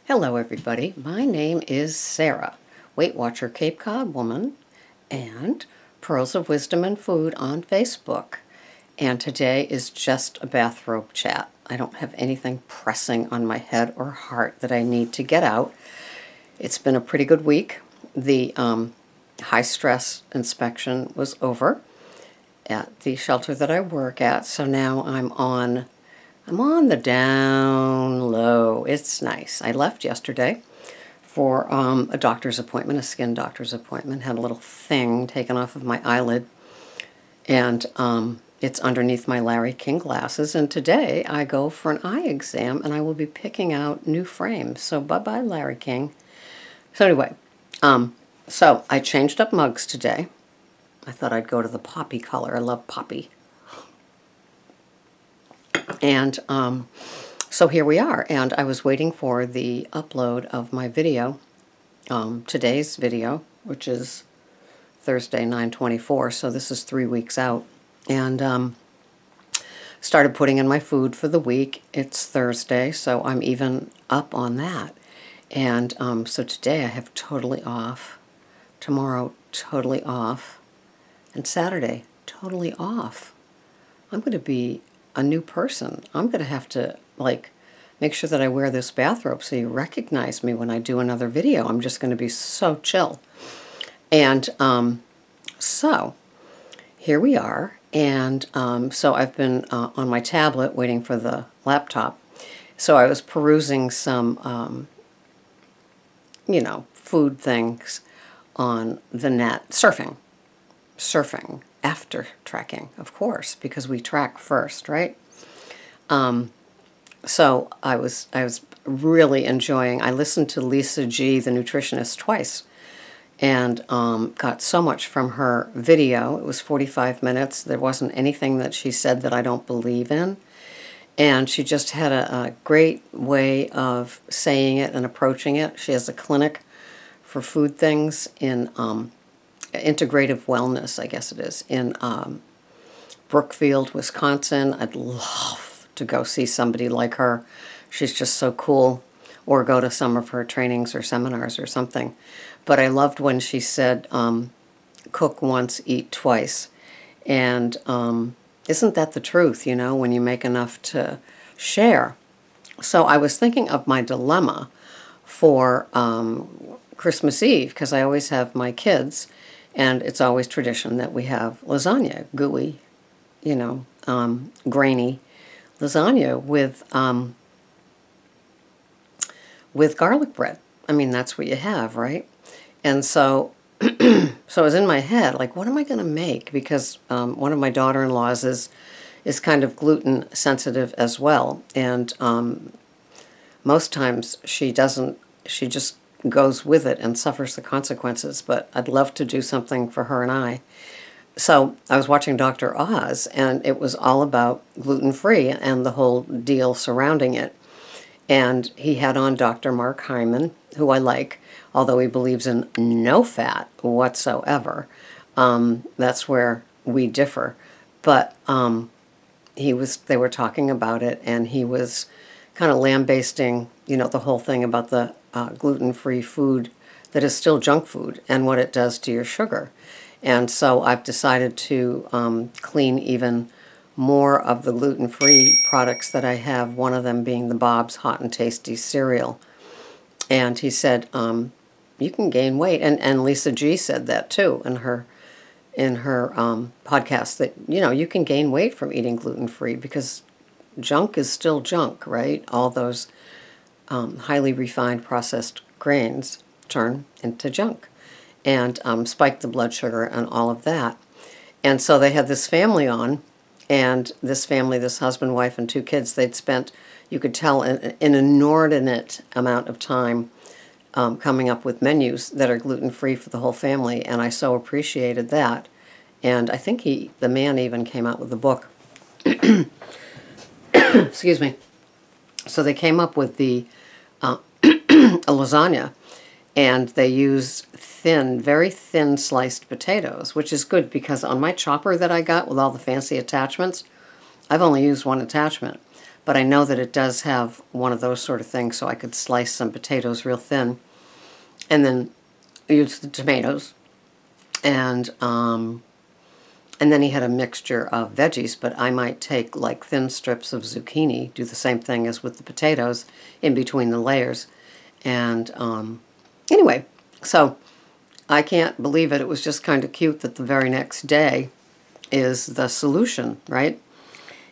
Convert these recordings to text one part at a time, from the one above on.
Hello everybody, my name is Sarah, Weight Watcher Cape Cod Woman, and Pearls of Wisdom and Food on Facebook. And today is just a bathrobe chat. I don't have anything pressing on my head or heart that I need to get out. It's been a pretty good week. The high stress inspection was over at the shelter that I work at, so now I'm on the down low. It's nice. I left yesterday for a doctor's appointment, a skin doctor's appointment. Had a little thing taken off of my eyelid, and it's underneath my Larry King glasses. And today I go for an eye exam, and I will be picking out new frames. So bye-bye, Larry King. So anyway, so I changed up mugs today. I thought I'd go to the poppy color. I love poppy. And so here we are, and I was waiting for the upload of my video, today's video, which is Thursday, 9/24, so this is 3 weeks out, and started putting in my food for the week. It's Thursday, so I'm even up on that. And so today I have totally off, tomorrow totally off, and Saturday totally off. I'm going to be a new person. I'm going to have to, like, make sure that I wear this bathrobe so you recognize me when I do another video. I'm just going to be so chill. And so here we are. And so I've been on my tablet waiting for the laptop. So I was perusing some, you know, food things on the net. Surfing. After tracking, of course, because we track first, right? So I was really enjoying. I listened to Lisa G, the nutritionist, twice, and got so much from her video. It was 45 minutes. There wasn't anything that she said that I don't believe in, and she just had a great way of saying it and approaching it. She has a clinic for food things in integrative wellness, I guess it is, in Brookfield, Wisconsin. I'd love to go see somebody like her. She's just so cool, or go to some of her trainings or seminars or something. But I loved when she said, cook once, eat twice. And isn't that the truth, you know, when you make enough to share? So I was thinking of my dilemma for Christmas Eve, because I always have my kids, and it's always tradition that we have lasagna, gooey, you know, grainy lasagna with garlic bread. I mean, that's what you have, right? And so, so it was in my head, like, what am I going to make? Because one of my daughter-in-laws is kind of gluten sensitive as well, and most times she just goes with it and suffers the consequences, but I'd love to do something for her and I. So I was watching Dr. Oz, and it was all about gluten-free and the whole deal surrounding it. And he had on Dr. Mark Hyman, who I like, although he believes in no fat whatsoever. That's where we differ. But they were talking about it, and he was kind of lambasting, you know, the whole thing about the gluten-free food that is still junk food and what it does to your sugar. And so I've decided to clean even more of the gluten-free products that I have, one of them being the Bob's Hot and Tasty cereal. And he said, you can gain weight. And Lisa G said that too in her podcast, that, you know, you can gain weight from eating gluten-free because junk is still junk, right? All those highly refined processed grains turn into junk and spike the blood sugar and all of that. And so they had this family on, and this family, this husband, wife, and 2 kids, they'd spent, you could tell, an inordinate amount of time coming up with menus that are gluten-free for the whole family, and I so appreciated that. And I think the man even came out with a book. Excuse me. So they came up with a lasagna, and they use very thin sliced potatoes, which is good because on my chopper that I got with all the fancy attachments, I've only used one attachment. but I know that it does have one of those sort of things, so I could slice some potatoes real thin and then use the tomatoes. And then he had a mixture of veggies, but I might take like thin strips of zucchini, do the same thing as with the potatoes in between the layers. And anyway, so I can't believe it. It was just kind of cute that the very next day is the solution, right?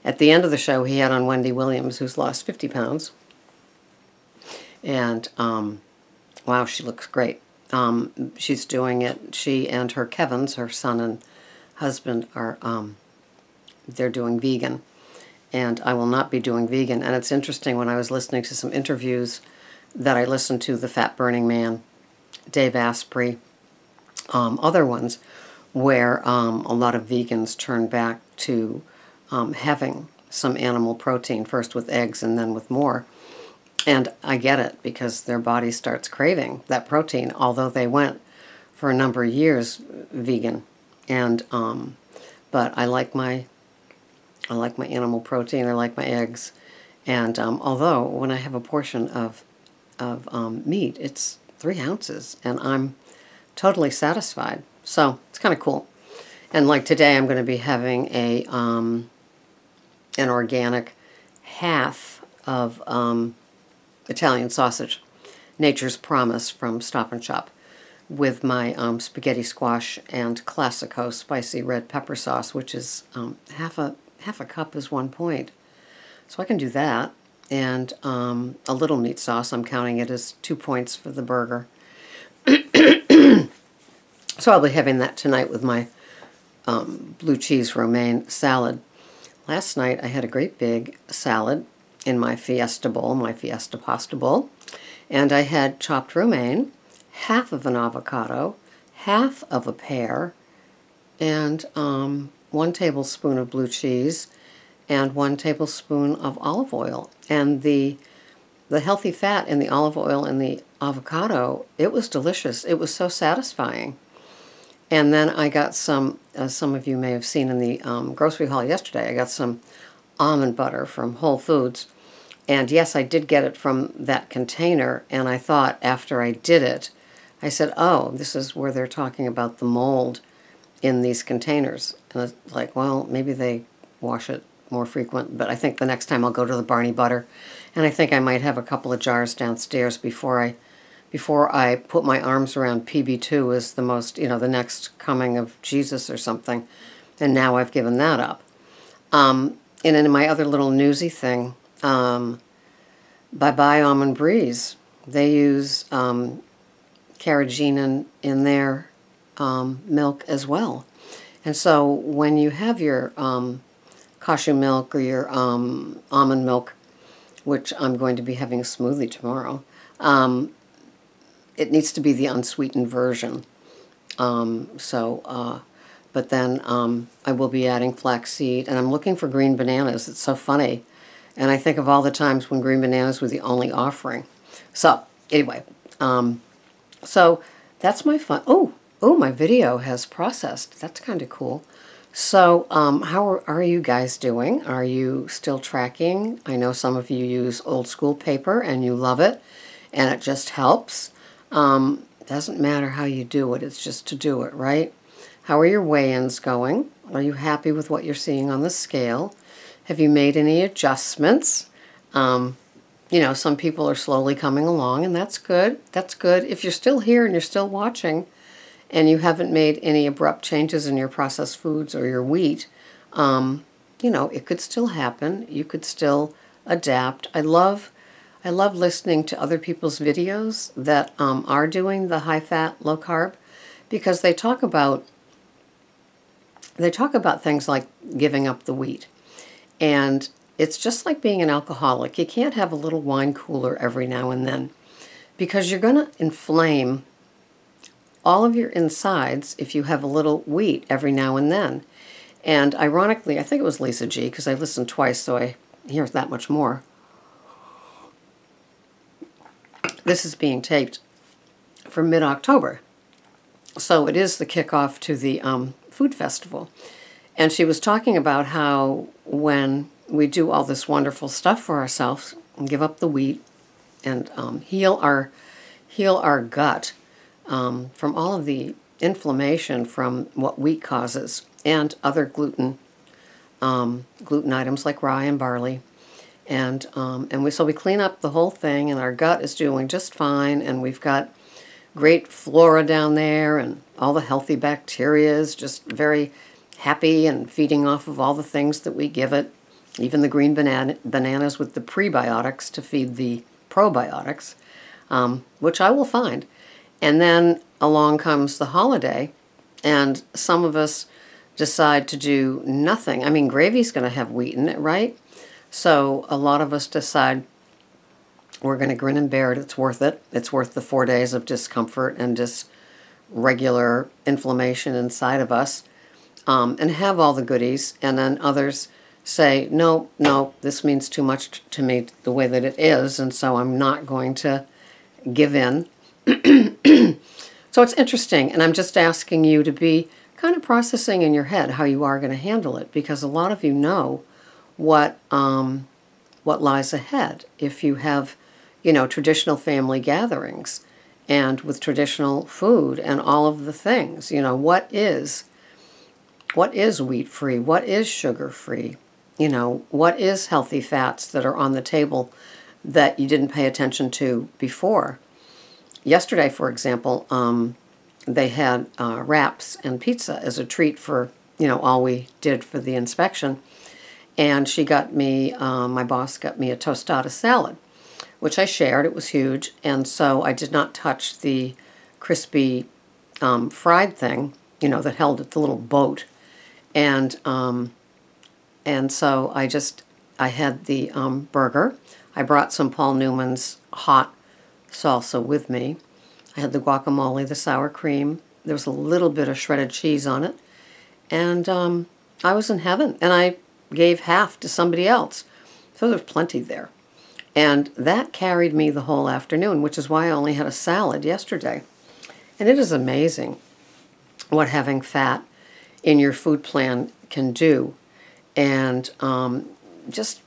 At the end of the show, he had on Wendy Williams, who's lost 50 pounds. And wow, she looks great. She's doing it. She and her Kevins, her son and husband, are they're doing vegan, and I will not be doing vegan. And it's interesting, when I was listening to some interviews that I listened to, the Fat Burning Man, Dave Asprey, other ones, where a lot of vegans turn back to having some animal protein, first with eggs and then with more. And I get it, because their body starts craving that protein, although they went for a number of years vegan. And but I like my animal protein. I like my eggs. And although when I have a portion of meat, it's 3 ounces, and I'm totally satisfied. So it's kind of cool. And like today, I'm going to be having a an organic half of Italian sausage, Nature's Promise from Stop and Shop, with my spaghetti squash and Classico spicy red pepper sauce, which is half a cup is 1 point. So I can do that. And a little meat sauce, I'm counting it as 2 points for the burger. So I'll be having that tonight with my blue cheese romaine salad. Last night I had a great big salad in my Fiesta bowl, my Fiesta pasta bowl, and I had chopped romaine, half of an avocado, half of a pear, and 1 tablespoon of blue cheese, and 1 tablespoon of olive oil. And the healthy fat in the olive oil and the avocado, it was delicious. It was so satisfying. And then I got some, as some of you may have seen in the grocery haul yesterday, I got some almond butter from Whole Foods. And yes, I did get it from that container, and I thought after I did it, I said, oh, this is where they're talking about the mold in these containers. And I was like, well, maybe they wash it more frequent, but I think the next time I'll go to the Barney Butter, and I think I might have a couple of jars downstairs before I put my arms around PB2 as the most, the next coming of Jesus or something, and now I've given that up. And in my other little newsy thing, Bye Bye Almond Breeze, they use carrageenan in their milk as well. And so when you have your cashew milk or your almond milk, which I'm going to be having a smoothie tomorrow, it needs to be the unsweetened version. But then I will be adding flaxseed, and I'm looking for green bananas. It's so funny. And I think of all the times when green bananas were the only offering. So, anyway, so that's my fun. Oh, my video has processed. That's kind of cool. So, how are you guys doing? Are you still tracking? I know some of you use old school paper and you love it, and it just helps. Doesn't matter how you do it, it's just to do it, right? How are your weigh-ins going? Are you happy with what you're seeing on the scale? Have you made any adjustments? Some people are slowly coming along, and that's good. That's good. If you're still here and you're still watching, and you haven't made any abrupt changes in your processed foods or your wheat, it could still happen. You could still adapt. I love listening to other people's videos that are doing the high-fat, low-carb, because they talk about things like giving up the wheat. And it's just like being an alcoholic. You can't have a little wine cooler every now and then, because you're going to inflame all of your insides if you have a little wheat every now and then. And ironically, I think it was Lisa G, because I listened twice, so I hear that much more. This is being taped for mid-October. So it is the kickoff to the food festival. And she was talking about how when we do all this wonderful stuff for ourselves and give up the wheat and heal our gut from all of the inflammation from what wheat causes and other gluten items like rye and barley. And so we clean up the whole thing, and our gut is doing just fine, and we've got great flora down there, and all the healthy bacteria is just very happy and feeding off of all the things that we give it, even the green bananas with the prebiotics to feed the probiotics, which I will find. And then along comes the holiday, and some of us decide to do nothing. I mean, gravy's going to have wheat in it, right? So a lot of us decide we're going to grin and bear it. It's worth it. It's worth the 4 days of discomfort and just regular inflammation inside of us, and have all the goodies. And then others say, no, this means too much to me the way that it is, and so I'm not going to give in. So it's interesting, and I'm just asking you to be kind of processing in your head how you are going to handle it, because a lot of you know what lies ahead if you have, traditional family gatherings and with traditional food and all of the things. What is wheat-free? What is sugar-free? What is healthy fats that are on the table that you didn't pay attention to before? Yesterday, for example, they had wraps and pizza as a treat for, all we did for the inspection. And she got me, my boss got me a tostada salad, which I shared. It was huge. And so I did not touch the crispy fried thing, that held it, the little boat. And so I had the burger. I brought some Paul Newman's hot salsa with me. I had the guacamole, the sour cream. There was a little bit of shredded cheese on it. And I was in heaven. And I gave half to somebody else. So there's plenty there. And that carried me the whole afternoon, which is why I only had a salad yesterday. And it is amazing what having fat in your food plan can do. And just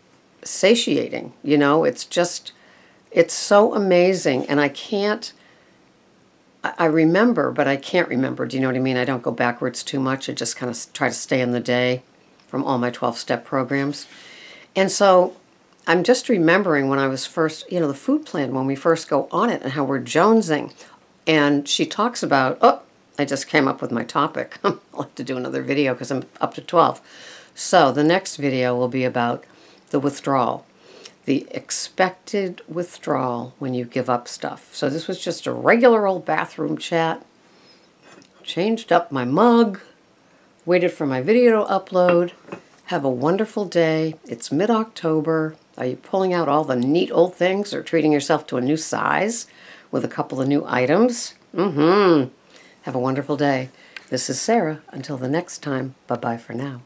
satiating, it's so amazing. And I remember, but I can't remember. Do you know what I mean? I don't go backwards too much. I just kind of try to stay in the day from all my 12-step programs. And so I'm just remembering when I was first, the food plan, when we first go on it and how we're jonesing. And she talks about, I just came up with my topic. I'll have to do another video because I'm up to 12. So the next video will be about the withdrawal, the expected withdrawal when you give up stuff. So this was just a regular old bathroom chat. Changed up my mug, waited for my video to upload. Have a wonderful day. It's mid-October. Are you pulling out all the neat old things or treating yourself to a new size with a couple of new items? Have a wonderful day. This is Sarah. Until the next time, bye-bye for now.